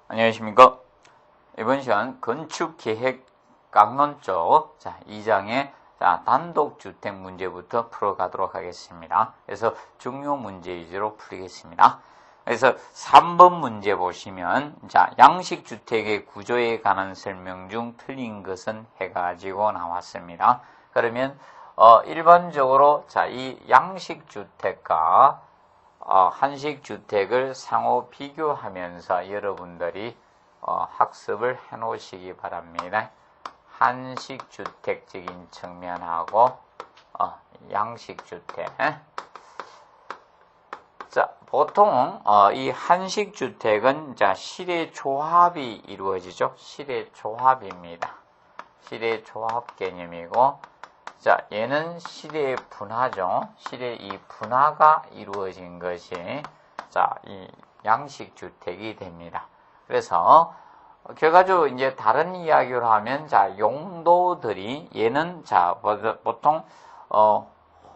안녕하십니까. 이번 시간 건축계획 강론 쪽 2장의 단독주택 문제부터 풀어가도록 하겠습니다. 그래서 중요 문제 위주로 풀리겠습니다. 그래서 3번 문제 보시면 양식주택의 구조에 관한 설명 중 틀린 것은 해가지고 나왔습니다. 그러면 일반적으로 이 양식주택과 한식주택을 상호 비교하면서 여러분들이 학습을 해 놓으시기 바랍니다. 한식주택적인 측면하고 양식주택. 보통 이 한식주택은 실외조합이 이루어지죠. 실외조합입니다. 실외조합 개념이고, 얘는 실외 분화죠. 실외 이 분화가 이루어진 것이 이 양식주택이 됩니다. 그래서 결과적으로 이제 다른 이야기로 하면 용도들이 얘는 보통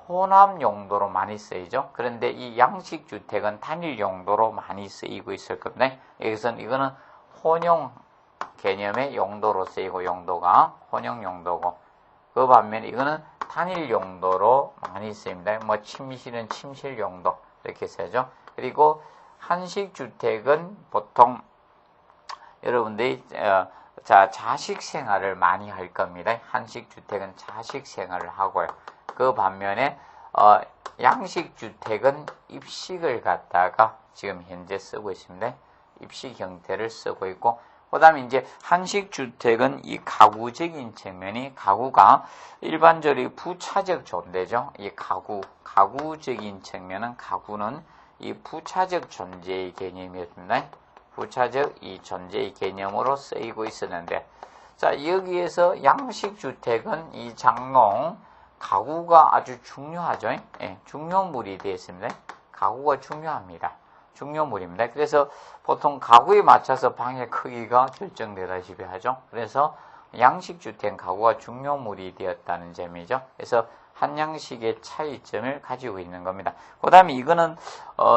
혼합 용도로 많이 쓰이죠. 그런데 이 양식주택은 단일 용도로 많이 쓰이고 있을 겁니다. 여기서는 이거는 혼용 개념의 용도로 쓰이고, 용도가 혼용 용도고, 그 반면에 이거는 단일 용도로 많이 쓰입니다. 침실은 침실 용도 이렇게 쓰죠. 그리고 한식주택은 보통 여러분들이 자식 생활을 많이 할 겁니다. 한식주택은 자식 생활을 하고요. 그 반면에 양식주택은 입식을 갖다가 지금 현재 쓰고 있습니다. 입식 형태를 쓰고 있고, 그 다음에 이제 한식주택은 이 가구적인 측면이, 가구가 일반적으로 부차적 존재죠. 이 가구적인 측면은, 가구는 이 부차적 존재의 개념이었습니다. 부차적 이 존재의 개념으로 쓰이고 있었는데, 여기에서 양식주택은 이 장롱, 가구가 아주 중요하죠. 중요물이 되었습니다. 가구가 중요합니다. 중요물입니다. 그래서 보통 가구에 맞춰서 방의 크기가 결정되다시피 하죠. 그래서 양식주택 가구가 중요물이 되었다는 점이죠. 그래서 한양식의 차이점을 가지고 있는 겁니다. 그 다음에 이거는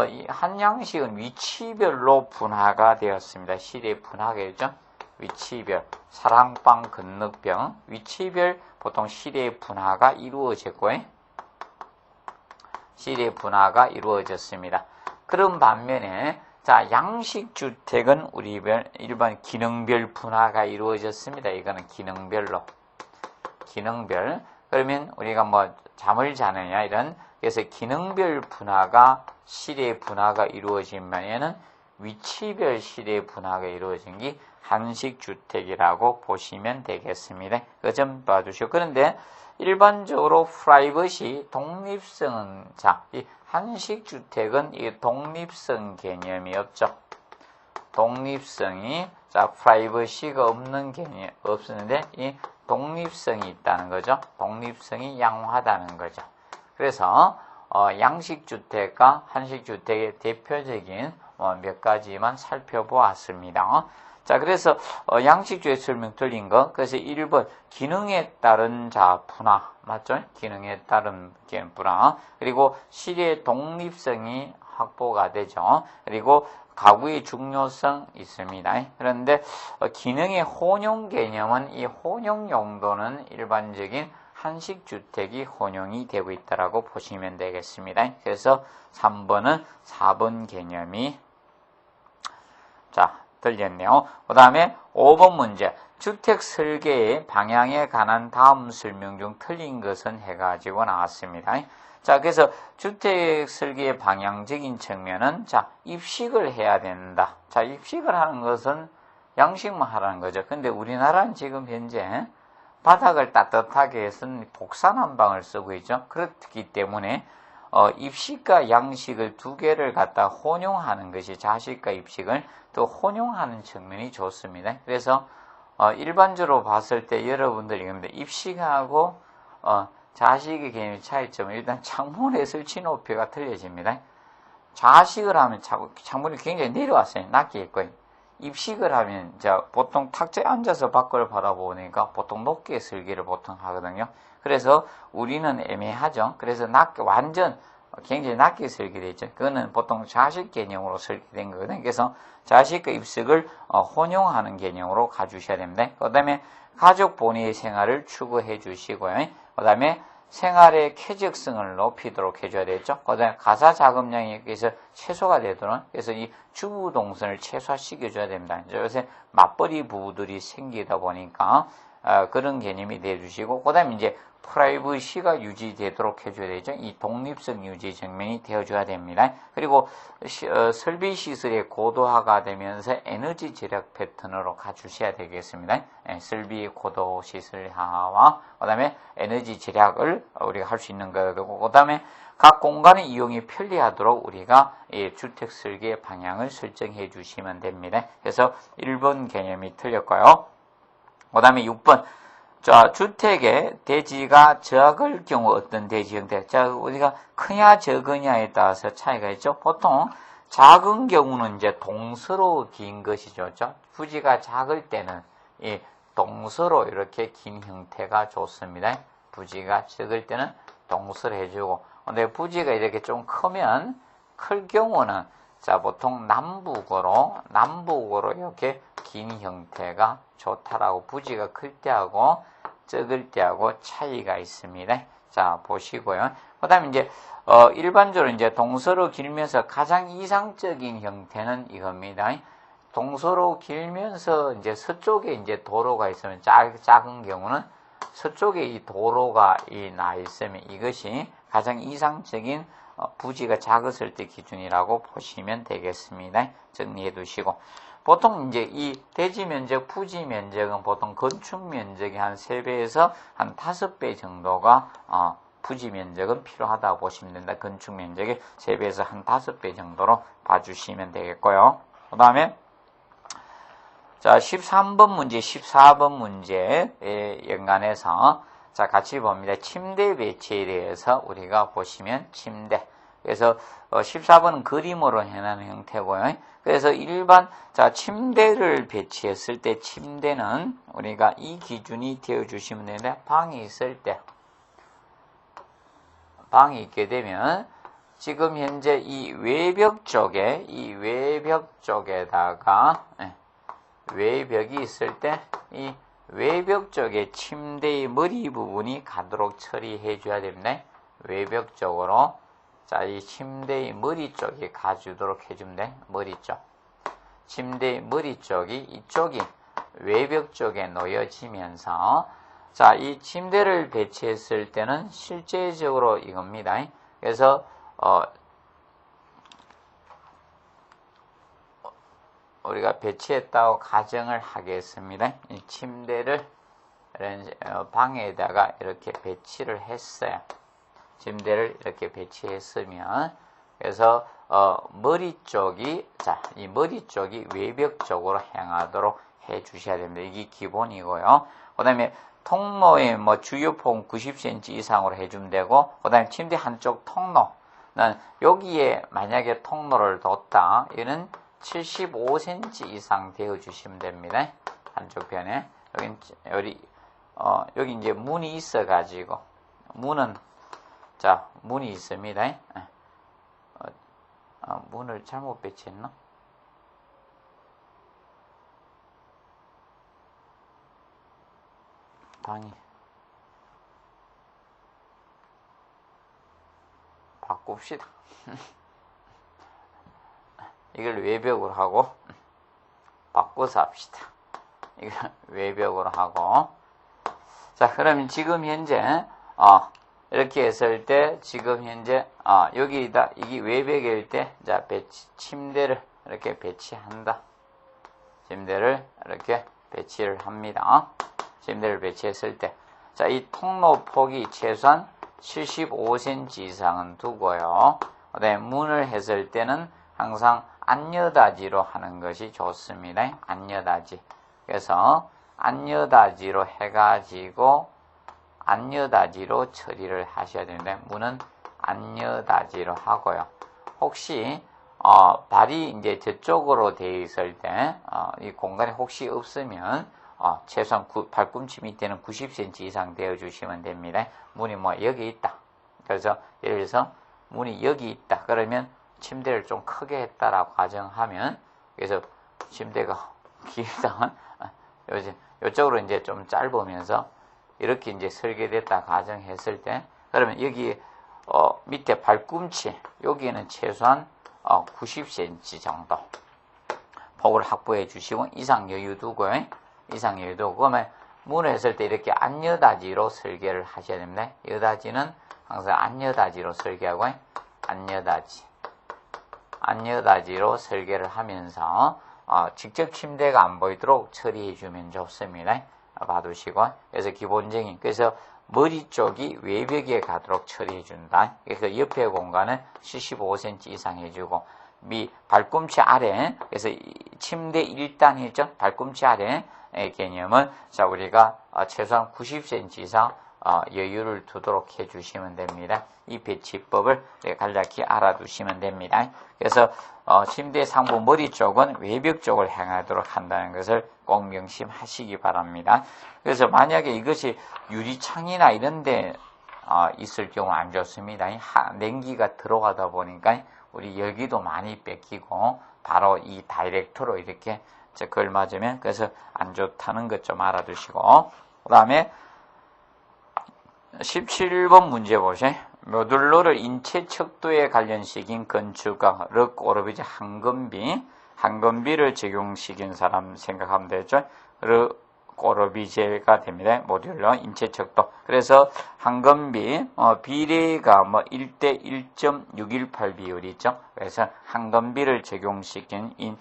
이 한양식은 위치별로 분화가 되었습니다. 실외 분화겠죠. 위치별, 사랑방, 건너병, 위치별 보통 실외 분화가 이루어졌고, 실외 분화가 이루어졌습니다. 그런 반면에 양식주택은 우리 일반 기능별 분화가 이루어졌습니다. 이거는 기능별로. 기능별. 그러면 우리가 잠을 자느냐 이런, 그래서 기능별 분화가 실외 분화가 이루어지면 얘는 위치별 실외 분화가 이루어진 게 한식주택이라고 보시면 되겠습니다. 그 점 봐주시고. 그런데 일반적으로 프라이빗이 독립성은 이 한식주택은 이 독립성 개념이 없죠. 독립성이 프라이버시가 없는 개념이 없었는데 이 독립성이 있다는 거죠. 독립성이 양호하다는 거죠. 그래서 양식주택과 한식주택의 대표적인 몇 가지만 살펴보았습니다. 그래서 양식주택 설명 틀린 거. 그래서 1번 기능에 따른 분화 맞죠? 기능에 따른 분화. 그리고 실외 독립성이 확보가 되죠. 그리고 가구의 중요성 있습니다. 그런데 기능의 혼용 개념은, 이 혼용 용도는 일반적인 한식주택이 혼용이 되고 있다라고 보시면 되겠습니다. 그래서 3번은 4번 개념이 들렸네요. 그 다음에 5번 문제. 주택 설계의 방향에 관한 다음 설명 중 틀린 것은 해가지고 나왔습니다. 그래서 주택 설계의 방향적인 측면은, 입식을 해야 된다. 입식을 하는 것은 양식만 하라는 거죠. 근데 우리나라는 지금 현재 바닥을 따뜻하게 해서 복사난방을 쓰고 있죠. 그렇기 때문에 입식과 양식을 두 개를 갖다 혼용하는 것이, 자식과 입식을 또 혼용하는 측면이 좋습니다. 그래서 일반적으로 봤을 때 여러분들이 입식하고 자식의 개념의 차이점은 일단 창문의 설치 높이가 틀려집니다. 자식을 하면 창문이 굉장히 내려왔어요. 낮게 있고, 입식을 하면 보통 탁자에 앉아서 밖을 바라보니까 보통 높게 설계를 보통 하거든요. 그래서 우리는 애매하죠. 그래서 완전 굉장히 낮게 설계되죠. 그거는 보통 좌식 개념으로 설계된 거거든요. 그래서 좌식과 입식을 혼용하는 개념으로 가주셔야 됩니다. 그 다음에 가족 본위의 생활을 추구해 주시고요. 그 다음에 생활의 쾌적성을 높이도록 해줘야 되겠죠. 그 다음에 가사 자금량이 여기서 최소가 되도록, 그래서 이 주부 동선을 최소화시켜줘야 됩니다. 요새 맞벌이 부부들이 생기다 보니까 그런 개념이 되어주시고, 그 다음에 이제 프라이버시가 유지되도록 해줘야 되죠. 이 독립성 유지 정면이 되어줘야 됩니다. 그리고 설비 시설의 고도화가 되면서 에너지 절약 패턴으로 가주셔야 되겠습니다. 설비 고도 시설화와 그 다음에 에너지 절약을 우리가 할 수 있는 거고, 그 다음에 각 공간의 이용이 편리하도록 우리가 주택 설계 방향을 설정해 주시면 됩니다. 그래서 1번 개념이 틀렸고요. 그 다음에 6번. 자, 주택의 대지가 적을 경우 어떤 대지 형태? 자, 우리가 크냐 적으냐에 따라서 차이가 있죠. 보통 작은 경우는 이제 동서로 긴 것이죠. 부지가 작을 때는 이 동서로 이렇게 긴 형태가 좋습니다. 부지가 적을 때는 동서로 해주고, 근데 부지가 이렇게 좀 크면, 클 경우는 자, 보통 남북으로 이렇게 긴 형태가 좋다라고, 부지가 클 때하고 적을 때하고 차이가 있습니다. 자, 보시고요. 그 다음에 이제, 일반적으로 이제 동서로 길면서 가장 이상적인 형태는 이겁니다. 동서로 길면서 이제 서쪽에 이제 도로가 있으면 작은 경우는 서쪽에 이 도로가 나 있으면 이것이 가장 이상적인 부지가 작았을 때 기준이라고 보시면 되겠습니다. 정리해 두시고. 보통 이제 이 대지 면적, 부지 면적은 보통 건축 면적의 한 3배에서 한 5배 정도가 부지 면적은 필요하다고 보시면 된다. 건축 면적의 3배에서 한 5배 정도로 봐주시면 되겠고요. 그 다음에 자, 13번 문제, 14번 문제에 연관해서 자, 같이 봅니다. 침대 배치에 대해서 우리가 보시면 침대. 그래서 14번은 그림으로 해놓은 형태고요. 그래서 일반 자, 침대를 배치했을 때 침대는 우리가 이 기준이 되어 주시면 되는데, 방이 있을 때, 방이 있게 되면 지금 현재 이 외벽 쪽에다가 외벽이 있을 때 이 외벽 쪽에 침대의 머리 부분이 가도록 처리해 줘야 됩니다. 외벽 쪽으로. 자, 이 침대의 머리 쪽에 가주도록 해주면 돼. 머리 쪽. 침대의 머리 쪽이, 이쪽이 외벽 쪽에 놓여지면서, 자, 이 침대를 배치했을 때는 실제적으로 이겁니다. 그래서, 우리가 배치했다고 가정을 하겠습니다. 이 침대를 방에다가 이렇게 배치를 했어요. 침대를 이렇게 배치했으면, 그래서 머리 쪽이, 자, 이 머리 쪽이 외벽 쪽으로 향하도록 해 주셔야 됩니다. 이게 기본이고요. 그 다음에 통로의 주요폭 90cm 이상으로 해주면 되고, 그 다음에 침대 한쪽 통로는 여기에 만약에 통로를 뒀다, 이는 75cm 이상 되어 주시면 됩니다. 한쪽 편에. 여기 이제 문이 있어 가지고, 문은, 자, 문이 있습니다. 문을 잘못 배치했나? 방이 바꿉시다. 이걸 외벽으로 하고 바꿔서 합시다. 이걸 외벽으로 하고. 자, 그러면 지금 현재 이렇게 했을 때 지금 현재 여기다 이게 외벽일 때, 자, 침대를 이렇게 배치한다. 침대를 이렇게 배치를 합니다. 침대를 배치했을 때, 자, 이 통로 폭이 최소한 75cm 이상은 두고요. 그다음에 문을 했을 때는 항상 안여다지로 하는 것이 좋습니다. 안여다지. 그래서 안여다지로 해가지고 안여다지로 처리를 하셔야 됩니다. 문은 안여다지로 하고요. 혹시 발이 이제 저쪽으로 되어 있을 때 이 공간이 혹시 없으면 최소한 발꿈치 밑에는 90cm 이상 되어 주시면 됩니다. 문이 여기 있다. 그래서 예를 들어서 문이 여기 있다. 그러면 침대를 좀 크게 했다라고 가정하면, 그래서 침대가 길다. 요쪽으로 이제 좀 짧으면서 이렇게 이제 설계됐다 가정했을 때, 그러면 여기 밑에 발꿈치 여기에는 최소한 90cm 정도 폭을 확보해 주시고 이상 여유 두고 그러면 문을 했을 때 이렇게 안여다지로 설계를 하셔야 됩니다. 여다지는 항상 안여다지로 설계하고 안여다지로 설계를 하면서 직접 침대가 안 보이도록 처리해 주면 좋습니다. 봐두시고, 그래서 기본적인, 그래서 머리 쪽이 외벽에 가도록 처리해 준다. 그래서 옆에 공간은 75cm 이상 해주고, 발꿈치 아래, 그래서 침대 1단이죠. 발꿈치 아래 개념은, 자, 우리가 최소한 90cm 이상 여유를 두도록 해주시면 됩니다. 이 배치법을 간략히 알아두시면 됩니다. 그래서 침대 상부 머리 쪽은 외벽 쪽을 향하도록 한다는 것을 꼭 명심하시기 바랍니다. 그래서 만약에 이것이 유리창이나 이런 데 있을 경우는 안 좋습니다. 냉기가 들어가다 보니까 우리 열기도 많이 뺏기고 바로 이 다이렉트로 이렇게 그걸 맞으면 그래서 안 좋다는 것 좀 알아두시고, 그 다음에 17번 문제 보세요. 모듈러를 인체 척도에 관련시킨 건축가 르꼬르비제 한건비를 적용시킨 사람 생각하면 되죠. 르꼬르비제가 됩니다. 모듈러 인체 척도. 그래서 한건비 비례가 1대 1.618 비율이 있죠. 그래서 한건비를 적용시킨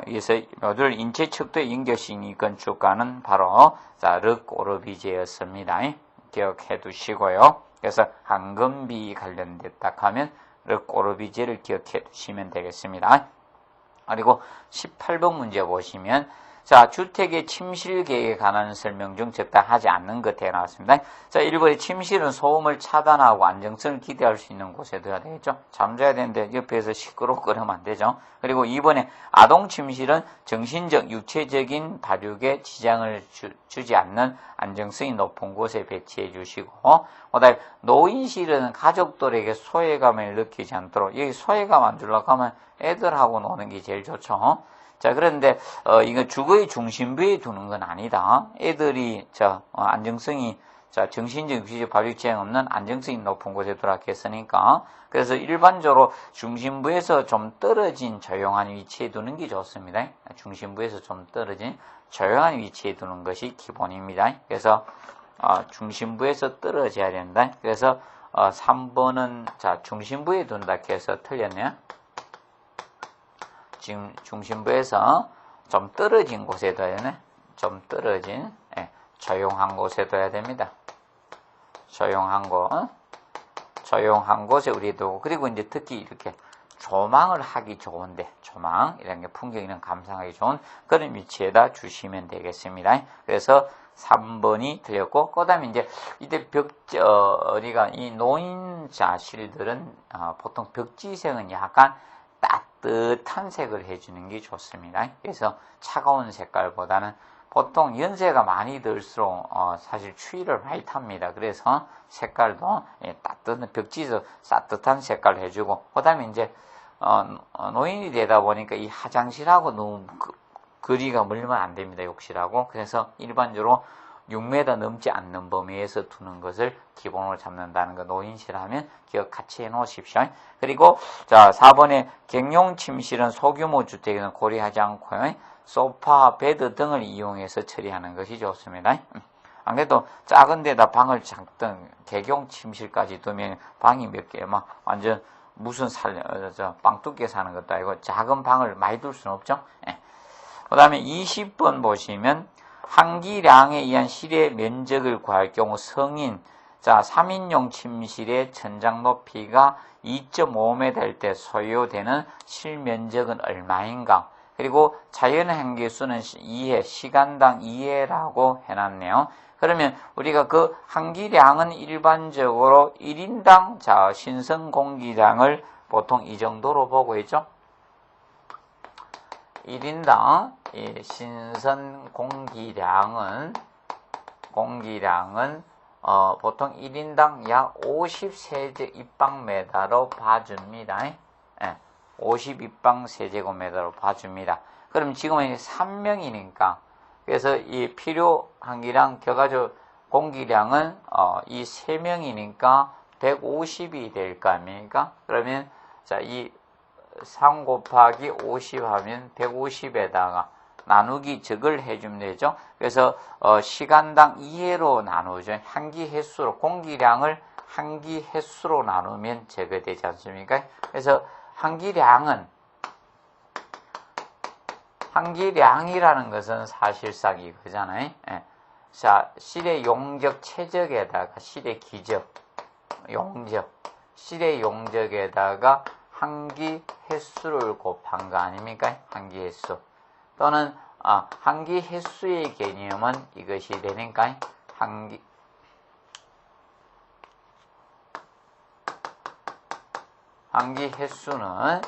그래서 모듈러 인체 척도에 연결시킨 이 건축가는 바로 르꼬르비제였습니다. 기억해 두시고요. 그래서 한건비 관련됐다 하면 르꼬르비제를 기억해 두시면 되겠습니다. 그리고 18번 문제 보시면, 자, 주택의 침실 계획에 관한 설명 중 적당하지 않는 것에 나왔습니다. 자, 1번에 침실은 소음을 차단하고 안정성을 기대할 수 있는 곳에 둬야 되겠죠. 잠자야 되는데 옆에서 시끄럽고 그러면 안 되죠. 그리고 2번에 아동 침실은 정신적, 육체적인 발육에 지장을 주지 않는 안정성이 높은 곳에 배치해 주시고, 그다음에 노인실은 가족들에게 소외감을 느끼지 않도록, 여기 소외감 안 주려고 하면 애들하고 노는 게 제일 좋죠. 자, 그런데 이거 주거의 중심부에 두는 건 아니다. 애들이 안정성이 정신적, 육체적 발육 지장 없는 안정성이 높은 곳에 두라 했으니까, 그래서 일반적으로 중심부에서 좀 떨어진 조용한 위치에 두는 게 좋습니다. 중심부에서 좀 떨어진 조용한 위치에 두는 것이 기본입니다. 그래서 중심부에서 떨어져야 된다. 그래서 3번은 중심부에 둔다 해서 틀렸네요. 지금 중심부에서 좀 떨어진 곳에 둬야 되네. 좀 떨어진, 조용한 곳에 둬야 됩니다. 조용한 곳에 우리 두고, 그리고 이제 특히 이렇게 조망을 하기 좋은데, 이런 게 풍경이랑 감상하기 좋은 그런 위치에다 주시면 되겠습니다. 그래서 3번이 틀렸고, 그 다음에 이제 이때 우리가 이 노인자실들은 보통 벽지색은 약간 따뜻한 색을 해주는 게 좋습니다. 그래서 차가운 색깔보다는 보통 연세가 많이 들수록 사실 추위를 많이 탑니다. 그래서 색깔도 따뜻한 벽지에서 따뜻한 색깔을 해주고, 그다음에 이제 노인이 되다 보니까 이 화장실하고 너무 거리가 멀면 안 됩니다. 욕실하고. 그래서 일반적으로 6m 넘지 않는 범위에서 두는 것을 기본으로 잡는다는 거 노인실 하면 기억 같이 해 놓으십시오. 그리고 4번에 객용 침실은 소규모 주택에는 고려하지 않고요. 소파, 베드 등을 이용해서 처리하는 것이 좋습니다. 안 그래도 작은 데다 방을 작든 객용 침실까지 두면 방이 몇 개, 완전 무슨 빵 두께 사는 것도 아니고 작은 방을 많이 둘 수는 없죠. 그 다음에 20번 보시면 한기량에 의한 실의 면적을 구할 경우 성인, 3인용 침실의 천장 높이가 2.5m일 때 소요되는 실면적은 얼마인가? 그리고 자연한계수는 2회, 시간당 2회라고 해놨네요. 그러면 우리가 그 한기량은 일반적으로 1인당 신선 공기량을 보통 이 정도로 보고 있죠. 1인당 신선 공기량은 보통 1인당 약 50세제 입방미터로 봐줍니다. 50 입방세제곱미터로 봐줍니다. 그럼 지금은 3명이니까, 그래서 이 필요 한기량 결과적 공기량은 이 3명이니까 150이 될 거 아닙니까? 그러면 자, 이 3 곱하기 50 하면 150에다가 나누기 적을 해주면 되죠. 그래서 시간당 2회로 나누죠. 한기 횟수로, 공기량을 한기 횟수로 나누면 제거되지 않습니까? 그래서 한기량이라는 것은 사실상 이거잖아요. 자, 실의 용적 최적에다가 실의 기적, 실의 용적에다가 한기 횟수를 곱한 거 아닙니까? 한기 횟수. 또는 한기 횟수의 개념은 이것이 되니까 한기 횟수는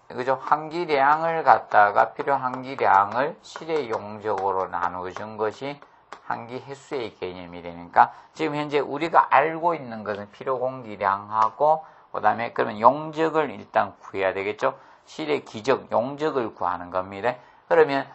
그죠? 한기량을 갖다가 필요 한기량을 실의 용적으로 나누어준 것이 한기 횟수의 개념이 되니까 지금 현재 우리가 알고 있는 것은 필요 공기량하고 그다음에 그러면 용적을 일단 구해야 되겠죠? 실의 기적 용적을 구하는 겁니다. 그러면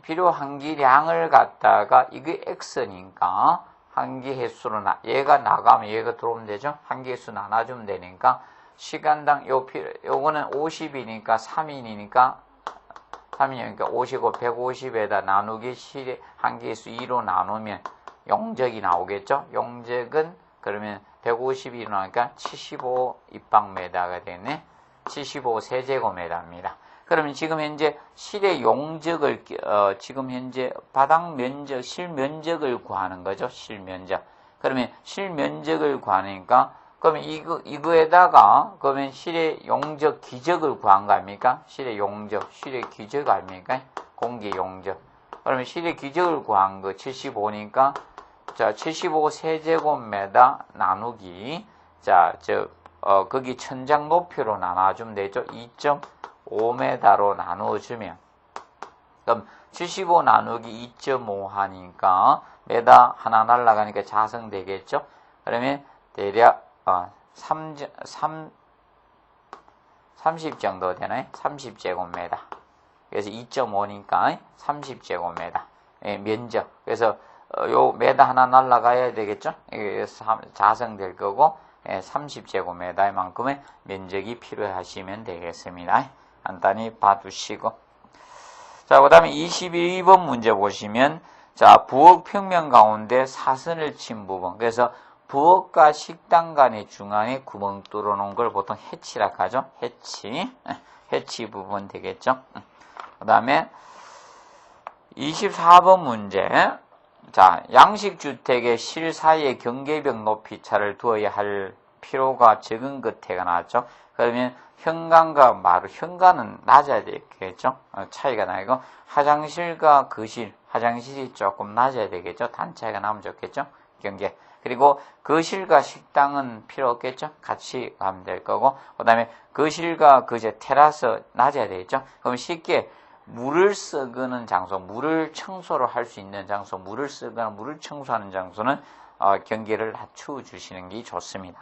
필요 한기량을 갖다가 이게 x니까 한기 횟수로 얘가 나가면 얘가 들어오면 되죠? 한기 횟수 나눠주면 되니까 시간당 요거는 50이니까 3인이니까 50고 150에다 나누기 실의 한기 횟수 2로 나누면 용적이 나오겠죠? 용적은 그러면 150이 나오니까 75 입방미터가 되네. 75 세제곱미터입니다. 그러면 지금 현재 실의 용적을 지금 현재 바닥 면적, 실면적을 구하는 거죠. 실면적. 그러면 실면적을 구하니까 그러면 이거에다가 그러면 실의 용적 기적을 구한 거 아닙니까? 실의 용적, 실의 기적 아닙니까? 공기 용적. 그러면 실의 기적을 구한 거 75니까 자, 75 세제곱미터 나누기 거기 천장 높이로 나눠주면 되죠. 2.5m로 나누어주면 그럼 75 나누기 2.5 하니까 메다 하나 날라가니까 자성되겠죠. 그러면 대략 30 정도 되나요? 30제곱미터. 그래서 2.5니까 30제곱미터. 면적. 그래서 요 메다 하나 날라가야 되겠죠? 그래서 자성될 거고 30제곱미터의 만큼의 면적이 필요하시면 되겠습니다. 간단히 봐두시고. 자, 그 다음에 22번 문제 보시면, 자, 부엌 평면 가운데 사선을 친 부분. 그래서 부엌과 식당 간의 중앙에 구멍 뚫어 놓은 걸 보통 해치라고 하죠. 해치 부분 되겠죠. 그 다음에 24번 문제. 자, 양식주택의 실 사이에 경계벽 높이 차를 두어야 할 필요가 적은 것태가 나왔죠. 그러면 현관과 마루, 현관은 낮아야 되겠죠. 차이가 나고 화장실과 거실, 화장실이 조금 낮아야 되겠죠. 단 차이가 나면 좋겠죠. 경계. 그리고 거실과 식당은 필요 없겠죠. 같이 가면 될 거고, 그 다음에 거실과 테라스 낮아야 되겠죠. 그럼 쉽게 물을 썩는 장소, 물을 청소를 할 수 있는 장소, 물을 쓰거나 물을 청소하는 장소는 경계를 낮추어 주시는 게 좋습니다.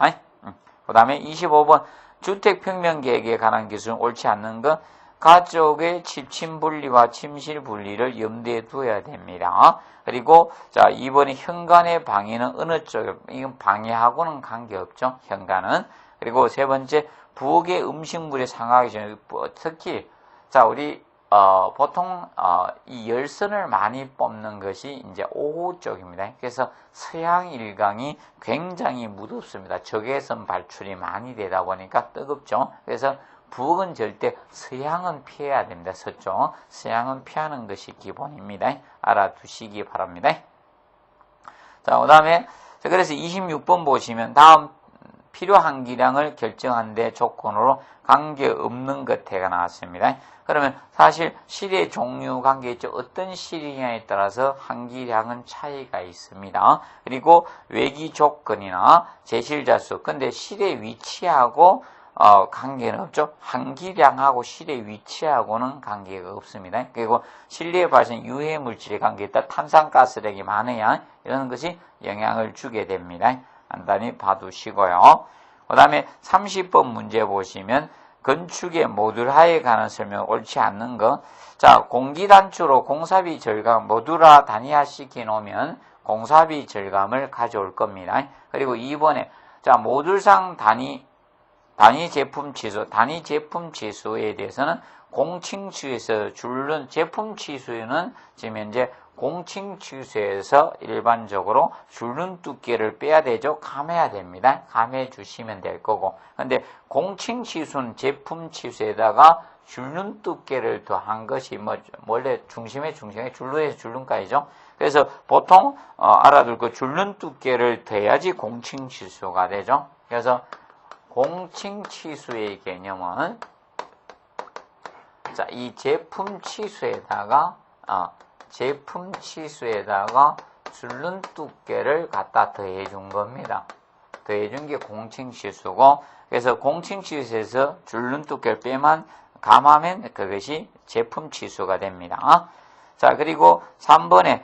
그 다음에 25번 주택평면계획에 관한 기술은 옳지 않는 것, 가족의 집침 분리와 침실 분리를 염두에 두어야 됩니다. 그리고 자, 2번에 현관의 방해는 어느 쪽에, 이건 방해하고는 관계없죠. 현관은. 그리고 세 번째 부엌의 음식물이 상하기 전에 특히 자, 우리 보통 이 열선을 많이 뽑는 것이 이제 오후 쪽입니다. 그래서 서양 일광이 굉장히 무덥습니다. 적외선 발출이 많이 되다 보니까 뜨겁죠. 그래서 부엌은 절대 서양은 피해야 됩니다. 서쪽 서양은 피하는 것이 기본입니다. 알아두시기 바랍니다. 자, 그 다음에 그래서 26번 보시면 다음 필요한 기량을 결정한 데 조건으로 관계없는 것태가 나왔습니다. 그러면 사실 실의 종류 관계있죠. 어떤 실이냐에 따라서 한기량은 차이가 있습니다. 그리고 외기 조건이나 제실자수. 근데 실의 위치하고 관계는 없죠. 한기량하고 실의 위치하고는 관계가 없습니다. 그리고 실내에 발생 유해 물질의 관계에 따라 탄산가스량이 많아야 이런 것이 영향을 주게 됩니다. 간단히 봐두시고요. 그 다음에 30번 문제 보시면 건축의 모듈화에 관한 설명 옳지 않는 거. 자, 공기단추로 공사비 절감 모듈화 단위화시켜 놓으면 공사비 절감을 가져올 겁니다. 그리고 2번에 자, 모듈상 단위 제품 지수에 대해서는 공칭지수에서 줄는 제품 지수는 지금 현재 공칭지수에서 일반적으로 줄는 두께를 빼야 되죠. 감해야 됩니다. 감해 주시면 될 거고. 근데 공칭지수는 제품 지수에다가 줄는 두께를 더한 것이 원래 중심에 줄눈에서 줄눈까지죠. 그래서 보통 알아둘 거 줄눈 두께를 더해야지 공칭지수가 되죠. 그래서 공칭치수의 개념은 자, 이 제품 치수에다가 줄눈 두께를 갖다 더해 준 겁니다. 더해 준 게 공칭치수고, 그래서 공칭치수에서 줄눈 두께를 빼만 감하면 그것이 제품 치수가 됩니다. 자, 그리고 3번에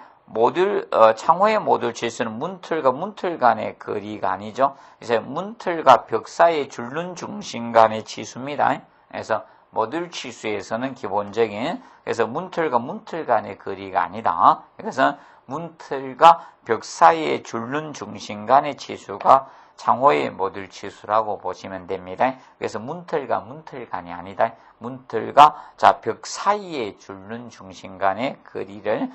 창호의 모듈 지수는 문틀과 문틀 간의 거리가 아니죠. 그래서 문틀과 벽 사이의 줄눈 중심 간의 지수입니다. 그래서 모듈 지수에서는 기본적인, 그래서 문틀과 문틀 간의 거리가 아니다. 그래서 문틀과 벽 사이의 줄눈 중심 간의 지수가 창호의 모듈 지수라고 보시면 됩니다. 그래서 문틀과 문틀 간이 아니다. 문틀과 벽 사이의 줄눈 중심 간의 거리를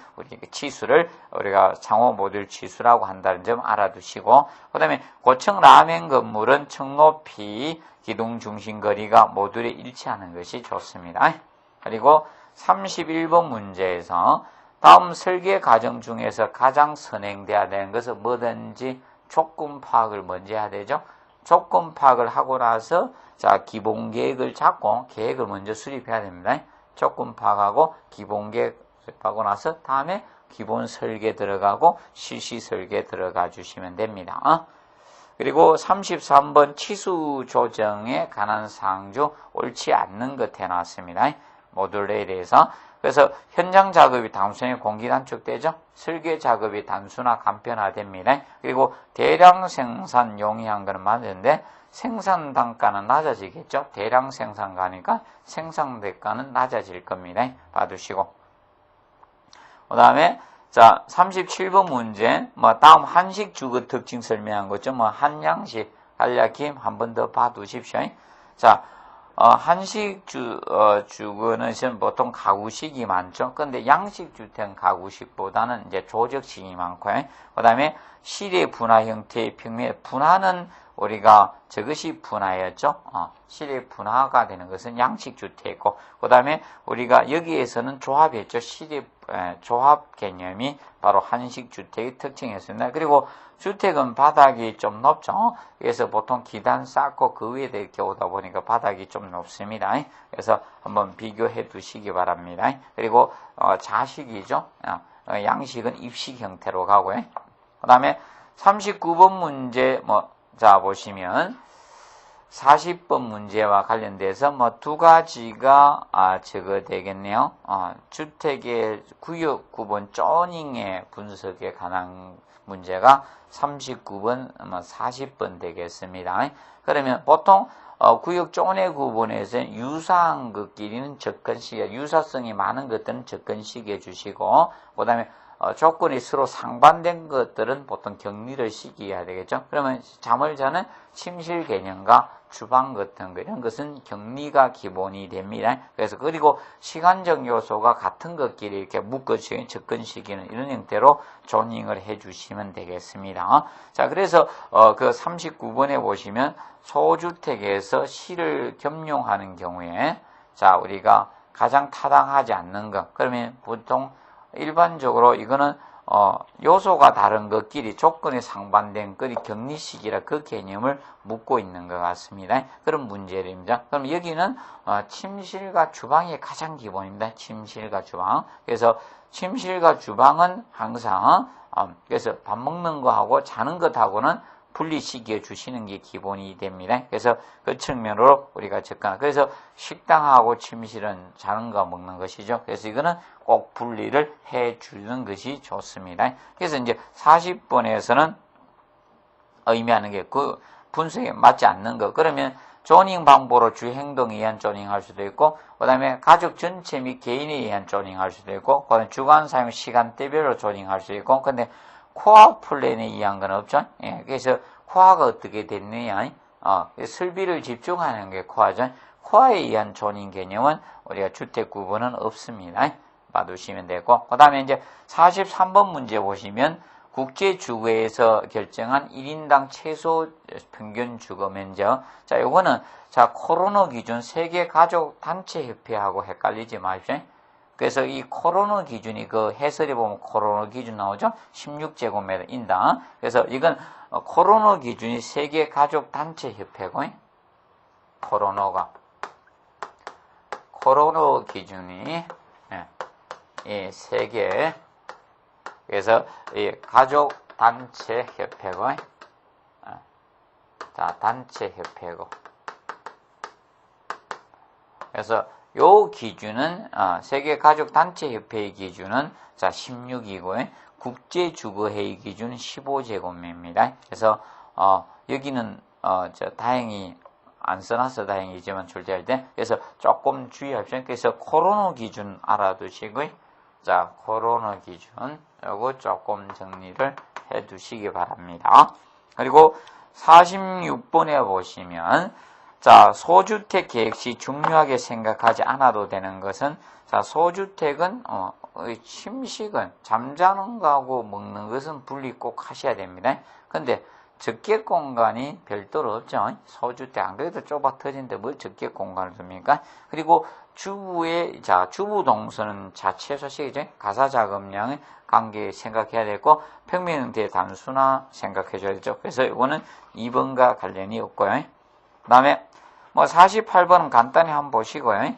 치수를 우리가 창호 모듈 치수라고 한다는 점 알아두시고, 그다음에 고층 라멘 건물은 층 높이 기둥 중심 거리가 모듈에 일치하는 것이 좋습니다. 그리고 31번 문제에서 다음 설계 과정 중에서 가장 선행돼야 되는 것은 뭐든지 조건 파악을 먼저 해야 되죠. 조건 파악을 하고 나서 기본 계획을 잡고 계획을 먼저 수립해야 됩니다. 조건 파악하고 기본 계획 수립하고 나서 다음에 기본 설계 들어가고 실시 설계 들어가 주시면 됩니다. 그리고 33번 치수 조정에 관한 사항 중 옳지 않는 것 해놨습니다. 모듈에 대해서. 그래서 현장 작업이 단순히 공기 단축되죠. 설계 작업이 단순화 간편화됩니다. 그리고 대량 생산 용이한 거는 맞는데 생산 단가는 낮아지겠죠. 대량 생산 가니까 생산 대가는 낮아질 겁니다. 봐두시고. 그 다음에 37번 문제 다음 한식 주거 특징 설명한 거죠. 한양식 간략히 한 번 더 봐두십시오. 한식 주거는 보통 가구식이 많죠. 근데 양식 주택 가구식보다는 이제 조적식이 많고요. 그다음에 실의 분화 형태의 평면, 분화는 우리가 저것이 분화였죠. 실의 분화가 되는 것은 양식 주택이고, 그다음에 우리가 여기에서는 조합이었죠. 실의 조합 개념이 바로 한식 주택의 특징이었습니다. 그리고 주택은 바닥이 좀 높죠. 그래서 보통 기단 쌓고 그 위에 이렇게 오다 보니까 바닥이 좀 높습니다. 그래서 한번 비교해 두시기 바랍니다. 그리고 자식이죠. 양식은 입식 형태로 가고요. 그 다음에 39번 문제 보시면 40번 문제와 관련돼서 두 가지가 저거 되겠네요. 주택의 구역 구분 조닝의 분석에 관한 문제가 39번, 40번 되겠습니다. 그러면 보통 구역 조내 구분에서 유사한 것끼리는 접근시계, 유사성이 많은 것들은 접근시계 주시고, 그 다음에 조건이 서로 상반된 것들은 보통 격리를 시켜야 되겠죠. 그러면 잠을 자는 침실 개념과 주방 같은 거 이런 것은 격리가 기본이 됩니다. 그래서 그리고 시간적 요소가 같은 것끼리 이렇게 묶어지는 접근시키는 이런 형태로 조닝을 해주시면 되겠습니다. 자, 그래서 그 39번에 보시면 소주택에서 실을 겸용하는 경우에 우리가 가장 타당하지 않는 것, 그러면 보통 일반적으로 이거는 요소가 다른 것끼리 조건이 상반된 것이 격리식이라 그 개념을 묻고 있는 것 같습니다. 그런 문제입니다. 그럼 여기는 침실과 주방이 가장 기본입니다. 침실과 주방. 그래서 침실과 주방은 항상 그래서 밥 먹는 거하고 자는 것하고는 분리시켜 주시는 게 기본이 됩니다. 그래서 그 측면으로 우리가 접근. 그래서 식당하고 침실은 자는 거 먹는 것이죠. 그래서 이거는 꼭 분리를 해 주는 것이 좋습니다. 그래서 이제 40번에서는 의미하는 게 그 분석에 맞지 않는 거. 그러면 조닝 방법으로 주 행동에 의한 조닝할 수도 있고, 그 다음에 가족 전체 및 개인에 의한 조닝할 수도 있고, 그 다음에 주간 사용 시간대별로 조닝할 수 있고, 근데 코어 플랜에 의한 건 없죠. 예, 그래서 코어가 어떻게 됐느냐, 설비를 집중하는 게 코어죠. 코어에 의한 조닝 개념은 우리가 주택 구분은 없습니다. 봐두시면 되고, 그 다음에 이제 43번 문제 보시면 국제주거에서 결정한 1인당 최소 평균 주거 면적. 자, 요거는, 자, 코로나 기준 세계가족단체협회하고 헷갈리지 마십시오. 그래서 이 코로나 기준이 그 해설에 보면 코로나 기준 나오죠? 16제곱미터 인당. 그래서 이건 코로나 기준이 세계가족단체협회고, 코로나 기준이, 이 세계, 그래서 이 가족 단체 협회고, 자, 단체 협회고. 그래서 요 기준은 세계 가족 단체 협회의 기준은 자 16이고 국제 주거 회의 기준 15제곱미터입니다. 그래서 여기는 다행히 안 써놔서 다행이지만 출제할 때 그래서 조금 주의하십시오. 그래서 코로나 기준 알아두시고요. 자, 코로나 기준, 요거 조금 정리를 해 두시기 바랍니다. 그리고 46번에 보시면, 자, 소주택 계획 시 중요하게 생각하지 않아도 되는 것은, 자, 소주택은, 침식은, 잠자는 거하고 먹는 것은 분리 꼭 하셔야 됩니다. 근데, 적객 공간이 별도로 없죠. 소주택, 안 그래도 좁아 터진데 뭘 적객 공간을 둡니까? 그리고, 주부의, 자, 주부 동선은 자, 최소식이죠. 가사 작업량의 관계 생각해야 되고, 평면 형태의 단순화 생각해줘야 되죠. 그래서 이거는 2번과 관련이 없고요. 그 다음에, 48번은 간단히 한번 보시고요.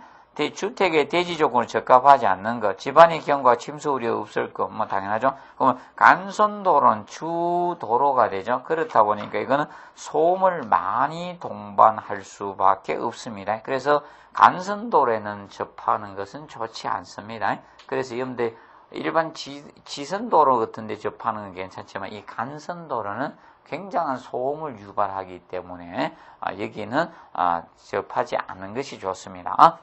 주택의 대지 조건을 적합하지 않는 것, 집안의 경과 침수 우려 없을 것, 당연하죠. 그러면 간선도로는 주도로가 되죠. 그렇다 보니까 이거는 소음을 많이 동반할 수밖에 없습니다. 그래서 간선도로에는 접하는 것은 좋지 않습니다. 그래서 여러분들 일반 지선도로 같은 데 접하는 건 괜찮지만 이 간선도로는 굉장한 소음을 유발하기 때문에 여기는 접하지 않는 것이 좋습니다.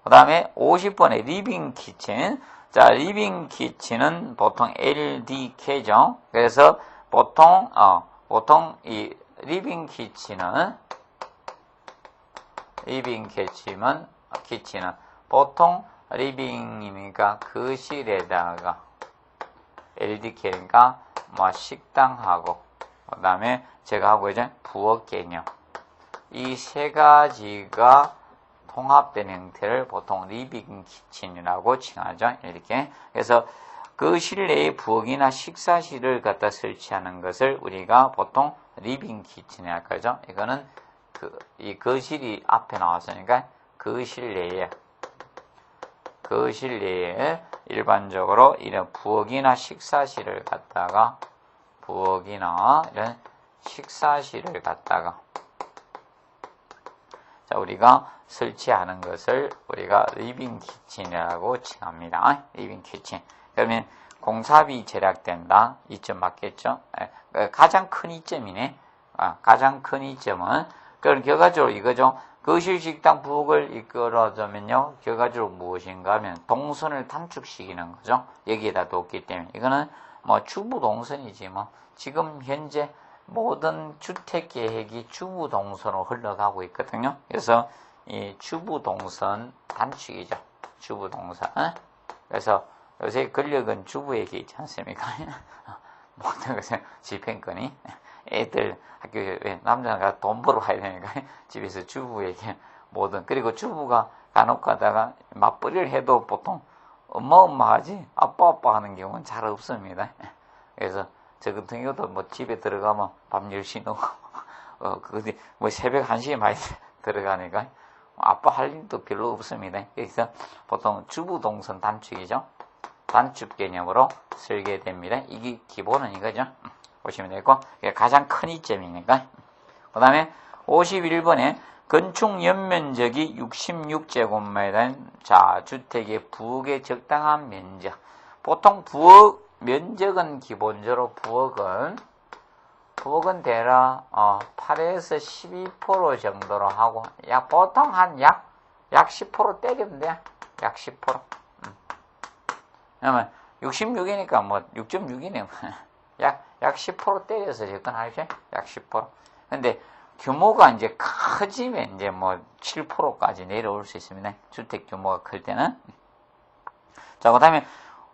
그 다음에 50번에 리빙 키친. 자, 리빙 키친은 보통 LDK죠. 그래서 보통 이 리빙 키친은 보통 리빙이니까 거실에다가 LDK니까 식당하고 그 다음에 제가 하고 이제 부엌 개념 이 세 가지가 통합된 형태를 보통 리빙 키친이라고 칭하죠. 이렇게. 그래서 그 실내에 부엌이나 식사실을 갖다 설치하는 것을 우리가 보통 리빙 키친이라 할 거죠. 이거는 이 거실이 앞에 나왔으니까 그 실내에 일반적으로 이런 부엌이나 식사실을 갖다가 자, 우리가 설치하는 것을 우리가 리빙 키친이라고 칭합니다. 리빙 키친. 그러면 공사비 절약된다. 이점 맞겠죠? 가장 큰 이점이네. 가장 큰 이점은 그럼 결과적으로 이거죠. 거실 식당 부엌을 이끌어주면요. 결과적으로 무엇인가 하면 동선을 단축시키는 거죠. 여기에다 뒀기 때문에 이거는 주부 동선이지 지금 현재 모든 주택 계획이 주부 동선으로 흘러가고 있거든요. 그래서 이 주부 동선 단축이죠. 주부 동선. 그래서 요새 권력은 주부에게 있지 않습니까? 모든 것은 집행권이 애들 학교에 남자가 돈 벌어 와야 되니까 집에서 주부에게 모든 그리고 주부가 간혹 가다가 맞벌이를 해도 보통 엄마 하지 아빠 하는 경우는 잘 없습니다. 그래서 저 같은 경우도 집에 들어가면 밤 10시 넘어 새벽 1시에 많이 들어가니까 아빠 할 일도 별로 없습니다. 그래서 보통 주부 동선 단축이죠. 단축 개념으로 설계됩니다. 이게 기본은 이거죠. 보시면 되고, 이게 가장 큰 이점이니까. 그 다음에 51번에 건축 연면적이 66제곱미터인 자, 주택의 부엌의 적당한 면적. 보통 부엌 면적은 기본적으로 부엌은 대략 8에서 12% 정도로 하고, 보통 약 10% 때리면 돼. 약 10%. 그러면 66이니까 뭐 6.6이네. 약 10% 때려서 접근하죠. 약 10%. 근데 규모가 이제 커지면 이제 뭐 7%까지 내려올 수 있습니다. 주택 규모가 클 때는. 자, 그 다음에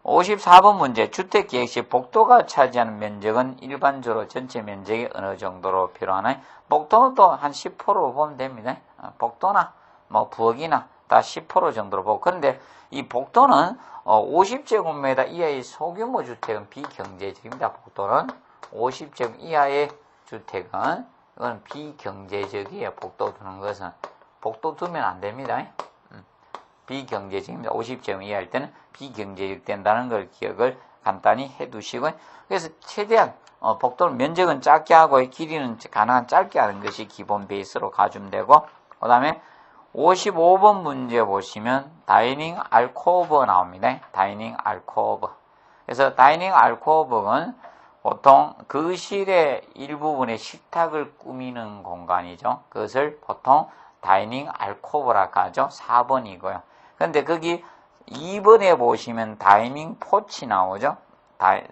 54번 문제. 주택계획 시 복도가 차지하는 면적은 일반적으로 전체 면적이 어느 정도로 필요하나요? 복도는 또 한 10% 보면 됩니다. 복도나 뭐 부엌이나 다 10% 정도로 보고. 그런데 이 복도는 50제곱미터 이하의 소규모 주택은 비경제적입니다. 복도는 50제곱 이하의 주택은 이건 비경제적이에요. 복도 두는 것은. 복도 두면 안 됩니다. 비경제적입니다. 50제곱 이하일 때는 비경제적 된다는 걸 기억을 간단히 해두시고, 그래서 최대한 복도 면적은 작게 하고 길이는 가능한 짧게 하는 것이 기본 베이스로 가주면 되고, 그 다음에 55번 문제 보시면 다이닝 알코브 나옵니다. 다이닝 알코브. 그래서 다이닝 알코브는 보통 거실의 일부분에 식탁을 꾸미는 공간이죠. 그것을 보통 다이닝 알코브라고 하죠. 4번이고요. 그런데 거기 2번에 보시면 다이닝 포치 나오죠.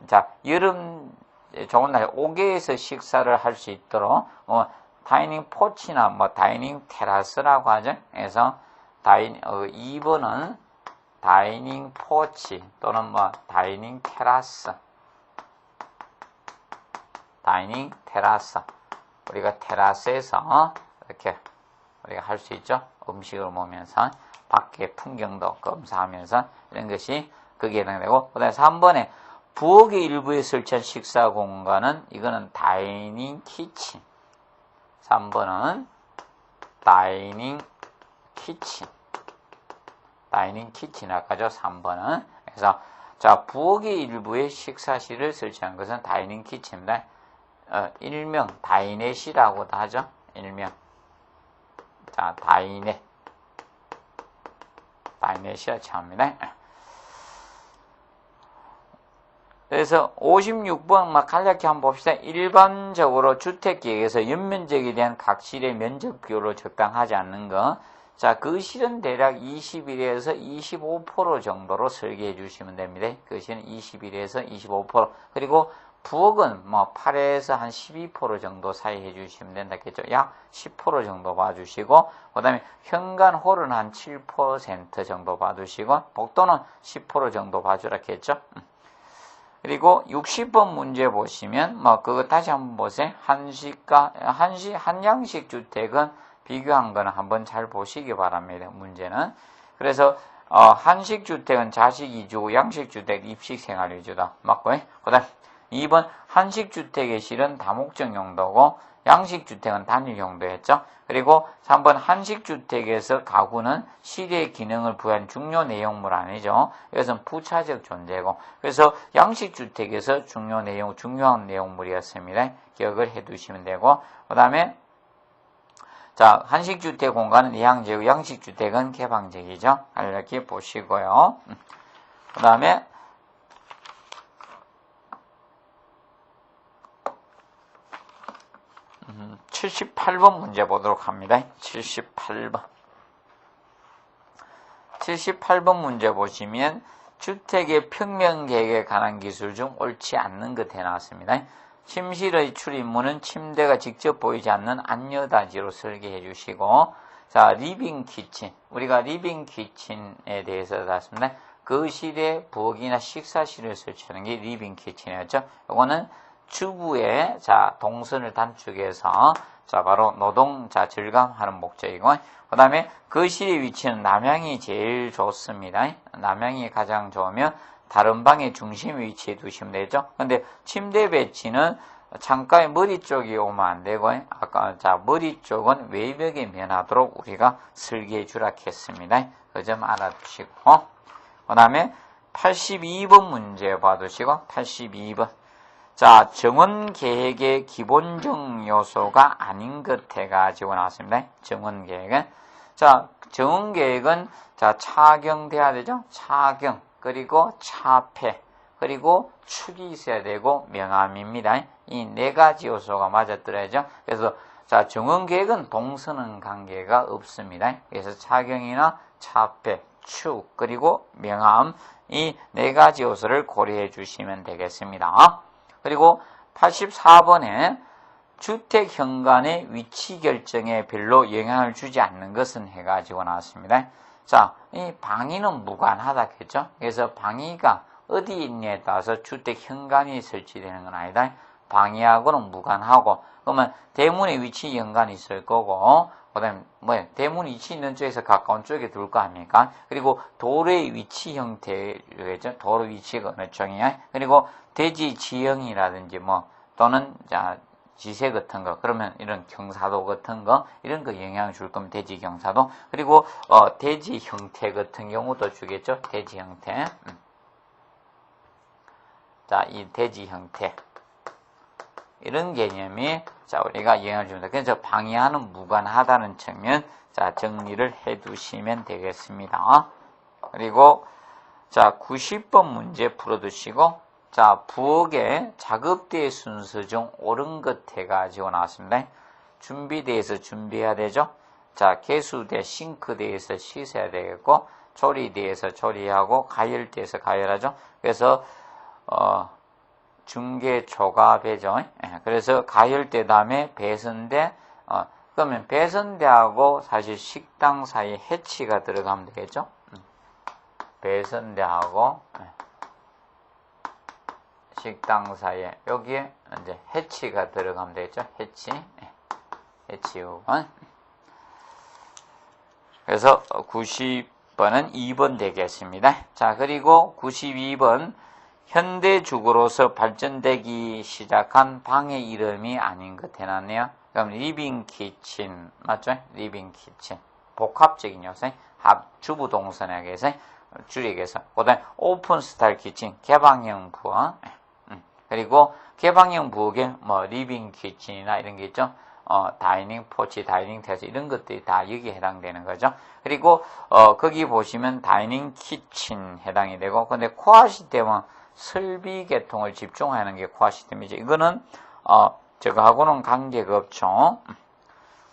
자, 여름 좋은 날 옥외에서 식사를 할 수 있도록 다이닝 포치나 뭐 다이닝 테라스라고 하죠. 그래서 2번은 다이닝 포치 또는 뭐 다이닝 테라스. 다이닝 테라스. 우리가 테라스에서 이렇게 우리가 할 수 있죠. 음식을 먹으면서 밖의 풍경도 검사하면서 이런 것이 거기에 해당되고, 그 다음에 3번에 부엌의 일부에 설치한 식사 공간은 이거는 다이닝 키친. 3번은 다이닝 키친. 다이닝 키친 아까죠. 3번은. 그래서 자, 부엌의 일부에 식사실을 설치한 것은 다이닝 키친입니다. 일명 다이넷이라고도 하죠. 일명. 자, 다이넷이라 합니다. 그래서 56번 간략히 한번 봅시다. 일반적으로 주택계획에서 연면적에 대한 각 실의 면적 비율로 적당하지 않는 거. 자, 그 실은 대략 21에서 25% 정도로 설계해 주시면 됩니다. 그 실은 21에서 25%. 그리고 부엌은 뭐 8에서 한 12% 정도 사이 해주시면 된다겠죠. 약 10% 정도 봐주시고, 그 다음에 현관 홀은 한 7% 정도 봐주시고, 복도는 10% 정도 봐주라 했죠. 그리고 60번 문제 보시면 그거 다시 한번 보세요. 한양식 주택은 비교한 거는 한번 잘 보시기 바랍니다. 문제는. 그래서 한식 주택은 자식 위주고 양식 주택 입식 생활 위주다. 맞고요. 그다음 2번 한식 주택의 실은 다목적 용도고 양식 주택은 단일 용도였죠. 그리고 3번 한식 주택에서 가구는 실의 기능을 부여한 중요 내용물 아니죠. 이것은 부차적 존재고, 그래서 양식 주택에서 중요한 내용물이었습니다. 기억을 해두시면 되고, 그다음에 자, 한식 주택 공간은 내향적이고 양식 주택은 개방적이죠. 이렇게 보시고요. 그다음에 78번 문제 보도록 합니다. 78번 문제 보시면 주택의 평면 계획에 관한 기술 중 옳지 않는 것 해놨습니다. 침실의 출입문은 침대가 직접 보이지 않는 안여다지로 설계해 주시고, 자, 리빙 키친. 우리가 리빙 키친에 대해서 봤습니다. 거실에 부엌이나 식사실을 설치하는 게 리빙 키친이었죠. 이거는 주부의 동선을 단축해서 바로 노동 절감하는 목적이고, 그 다음에 거실의 위치는 남향이 제일 좋습니다. 남향이 가장 좋으면 다른 방의 중심 위치에 두시면 되죠. 근데 침대 배치는 창가의 머리 쪽이 오면 안 되고, 머리 쪽은 외벽에 면하도록 우리가 설계해 주라 했습니다. 그 점 알아두시고, 그 다음에 82번 문제 봐두시고, 82번. 자, 정원 계획의 기본적 요소가 아닌 것 해가지고 나왔습니다. 정원 계획은. 자, 정원 계획은, 자, 차경돼야 되죠? 차경. 그리고 차폐. 그리고 축이 있어야 되고, 명암입니다. 이 네 가지 요소가 맞아들어야죠. 그래서, 자, 정원 계획은 동서는 관계가 없습니다. 그래서 차경이나 차폐, 축, 그리고 명암. 이 네 가지 요소를 고려해 주시면 되겠습니다. 그리고 84번에 주택 현관의 위치 결정에 별로 영향을 주지 않는 것은 해가지고 나왔습니다. 자, 이 방위는 무관하다겠죠? 그래서 방위가 어디에 있냐에 따라서 주택 현관이 설치되는 건 아니다. 방위하고는 무관하고, 그러면 대문의 위치 현관이 있을 거고, 그 다음에 대문 위치 있는 쪽에서 가까운 쪽에 둘 거 아닙니까? 그리고 도로의 위치 형태겠죠? 도로 위치가 어느 쪽이냐? 그리고 대지 지형이라든지 또는 자 지세 같은 거, 그러면 이런 경사도 같은 거, 이런 거 영향을 줄 거면 대지 경사도, 그리고 대지 형태 같은 경우도 주겠죠? 대지 형태. 자, 이 대지 형태. 이런 개념이, 자, 우리가 영향을 줍니다. 그래서 방해하는 무관하다는 측면, 자, 정리를 해 두시면 되겠습니다. 그리고, 자, 90번 문제 풀어두시고, 자, 부엌의 작업대의 순서 중 옳은 것 해가지고 나왔습니다. 준비대에서 준비해야 되죠. 자, 개수대, 싱크대에서 씻어야 되겠고, 조리대에서 조리하고, 가열대에서 가열하죠. 그래서, 중개 조가배죠. 그래서 가열대 다음에 배선대, 그러면 배선대하고 사실 식당 사이에 해치가 들어가면 되겠죠. 배선대하고, 식당 사이에 여기에 이제 해치가 들어가면 되겠죠. 해치 5번. 그래서 90번은 2번 되겠습니다. 자, 그리고 92번 현대주거로서 발전되기 시작한 방의 이름이 아닌 것 해놨네요. 그럼 리빙 키친 맞죠? 리빙 키친 복합적인 요소 주부 동선에서 줄이게서 그다음에 오픈 스타일 키친 개방형 부엌. 그리고 개방형 부엌에 리빙 키친이나 이런 게 있죠. 다이닝 포치, 다이닝 테라스 이런 것들이 다 여기에 해당되는 거죠. 그리고 거기 보시면 다이닝 키친 해당이 되고, 근데 코아 시스템은 설비 계통을 집중하는 게 코아 시스템이죠. 이거는 저거하고는 관계가 없죠.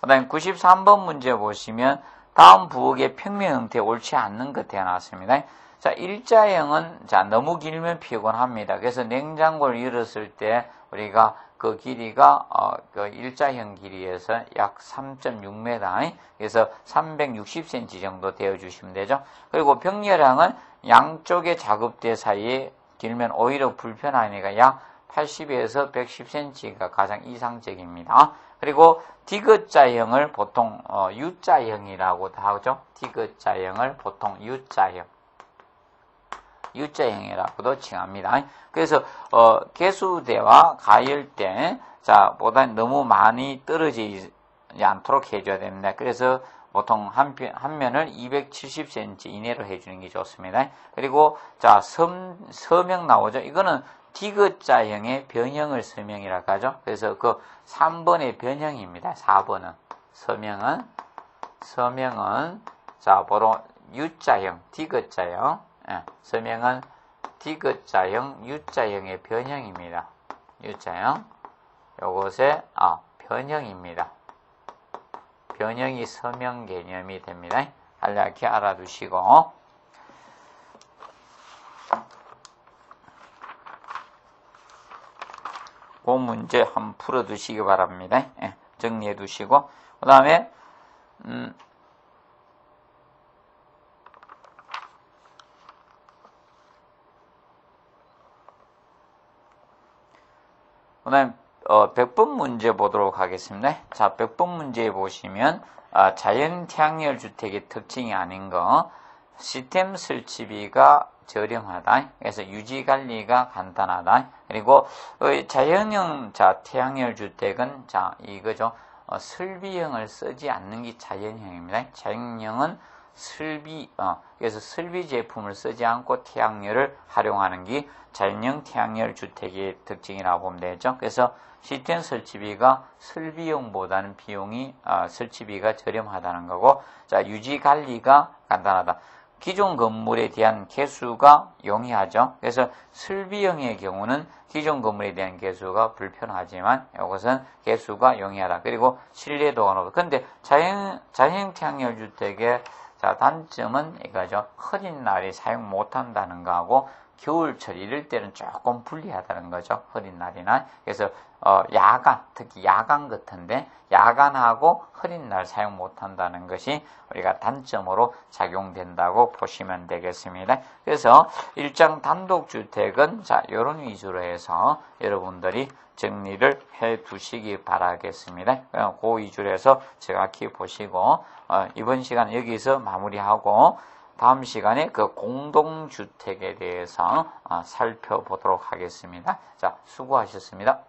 그다음에 93번 문제 보시면 다음 부엌의 평면 형태 옳지 않는 것 해놨습니다. 자, 일자형은, 자, 너무 길면 피곤합니다. 그래서 냉장고를 열었을 때, 우리가 그 길이가, 그 일자형 길이에서 약 3.6m, 그래서 360cm 정도 되어주시면 되죠. 그리고 벽열량은 양쪽의 작업대 사이에 길면 오히려 불편하니까 약 80에서 110cm가 가장 이상적입니다. 그리고 디귿자형을 보통, U자형이라고도 하죠. 디귿자형을 보통 U자형이라고도 칭합니다. 그래서 개수대와 가열대, 자, 보다 너무 많이 떨어지지 않도록 해줘야 됩니다. 그래서 보통 한 면을 270cm 이내로 해주는 게 좋습니다. 그리고 자, 서명 나오죠. 이거는 디귿자형의 변형을 서명이라고 하죠. 그래서 그 3번의 변형입니다. 4번은 서명은 자, 바로 U자형, 디귿자형. 서명은 디귿자형, U자형의 변형입니다. U자형. 요것의 변형입니다. 변형이 서명 개념이 됩니다. 간략히 알아두시고. 그 문제 한번 풀어두시기 바랍니다. 정리해두시고. 그 다음에 그 다음에 100번 문제 보도록 하겠습니다. 자, 100번 문제에 보시면 자연 태양열 주택의 특징이 아닌 거, 시스템 설치비가 저렴하다. 그래서 유지 관리가 간단하다. 그리고 자연형 태양열 주택은 이거죠. 설비형을 쓰지 않는 게 자연형입니다. 자연형은 그래서 설비 제품을 쓰지 않고 태양열을 활용하는 게 자연형 태양열 주택의 특징이라고 보면 되죠. 그래서 시스템 설치비가 설비용보다는 설치비가 저렴하다는 거고, 자, 유지 관리가 간단하다. 기존 건물에 대한 개수가 용이하죠. 그래서 설비형의 경우는 기존 건물에 대한 개수가 불편하지만 이것은 개수가 용이하다. 그리고 신뢰도가 높다. 근데 자연형 태양열 주택의 단점은 이거죠. 흐린 날에 사용 못한다는 거하고 겨울철 이럴 때는 조금 불리하다는 거죠. 흐린 날이나. 그래서 특히 야간 같은데 야간하고 흐린 날 사용 못한다는 것이 우리가 단점으로 작용된다고 보시면 되겠습니다. 그래서 일장 단독주택은 이런 위주로 해서 여러분들이 정리를 해 두시기 바라겠습니다. 그 위주로 해서 정확히 보시고 이번 시간 여기서 마무리하고 다음 시간에 그 공동주택에 대해서 살펴보도록 하겠습니다. 자, 수고하셨습니다.